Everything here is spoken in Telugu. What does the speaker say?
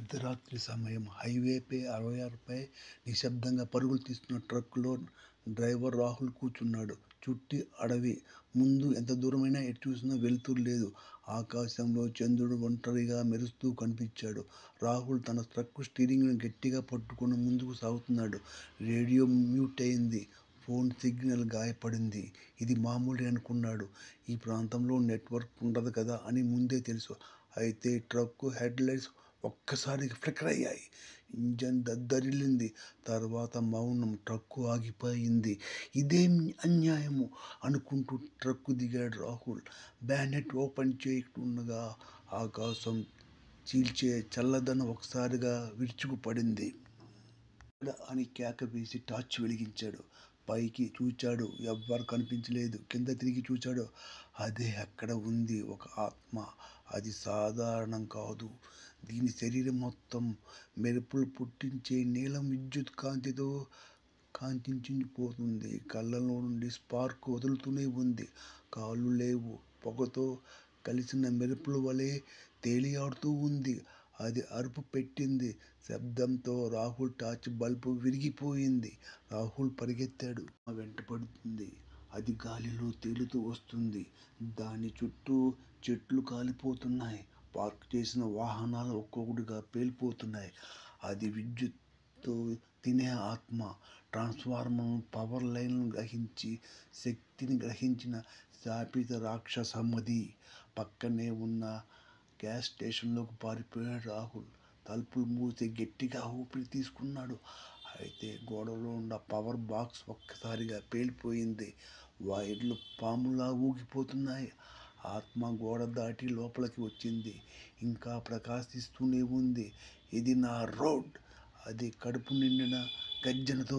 అర్ధరాత్రి సమయం హైవేపై 66పై నిశ్శబ్దంగా పరుగులు తీస్తున్న ట్రక్కులో డ్రైవర్ రాహుల్ కూర్చున్నాడు. చుట్టూ అడవి. ముందు ఎంత దూరమైనా ఎటు చూసినా వెలుతురు లేదు. ఆకాశంలో చంద్రుడు ఒంటరిగా మెరుస్తూ కనిపించాడు. రాహుల్ తన ట్రక్కు స్టీరింగ్ను గట్టిగా పట్టుకుని ముందుకు సాగుతున్నాడు. రేడియో మ్యూట్ అయింది. ఫోన్ సిగ్నల్ గాయపడింది. ఇది మామూలే అనుకున్నాడు. ఈ ప్రాంతంలో నెట్వర్క్ ఉండదు కదా అని ముందే తెలుసు. అయితే ట్రక్కు హెడ్ లైట్స్ ఒక్కసారిగా ఫ్లికర్ అయ్యాయి. ఇంజన్ దద్దరిల్లింది. తర్వాత మౌనం. ట్రక్కు ఆగిపోయింది. ఇదేం అన్యాయము అనుకుంటూ ట్రక్కు దిగాడు రాహుల్. బ్యానెట్ ఓపెన్ చేయకుండగా ఆకాశం చీల్చే చల్లదనం ఒకసారిగా విరుచుకుపడింది. అని కేక వేసి టార్చ్ వెలిగించాడు. పైకి చూచాడు. ఎవ్వరూ కనిపించలేదు. కింద తిరిగి చూచాడు. అదే అక్కడ ఉంది. ఒక ఆత్మ. అది సాధారణం కాదు. దీని శరీరం మొత్తం మెరుపులు పుట్టించే నీలం విద్యుత్ కాంతితో కాంతించిపోతుంది. కళ్ళలో నుండి స్పార్క్ వదులుతూనే ఉంది. కాళ్ళు లేవు. పొగతో కలిసిన మెరుపుల వలె తేలియాడుతూ ఉంది. అది అరుపు పెట్టింది. శబ్దంతో రాహుల్ టార్చ్ బల్బు విరిగిపోయింది. రాహుల్ పరిగెత్తాడు. వెంటపడుతుంది. అది గాలిలో తేలుతూ వస్తుంది. దాని చుట్టూ చెట్లు కాలిపోతున్నాయి. పార్క్ చేసిన వాహనాలు ఒక్కొక్కటిగా పేలిపోతున్నాయి. అది విద్యుత్తు తినే ఆత్మ. ట్రాన్స్ఫార్మర్ పవర్ లైన్లను గ్రహించి శక్తిని గ్రహించిన శాపిత రాక్షసమది. పక్కనే ఉన్న గ్యాస్ స్టేషన్లోకి పారిపోయాడు రాహుల్. తలుపులు మూసి గట్టిగా ఊపిరి తీసుకున్నాడు. అయితే గోడలో ఉన్న పవర్ బాక్స్ ఒక్కసారిగా పేలిపోయింది. వైర్లు పాములా ఊగిపోతున్నాయి. ఆత్మ గోడ దాటి లోపలికి వచ్చింది. ఇంకా ప్రకాశిస్తూనే ఉంది. ఇది నా రోడ్. అది కడుపు నిండిన గర్జనతో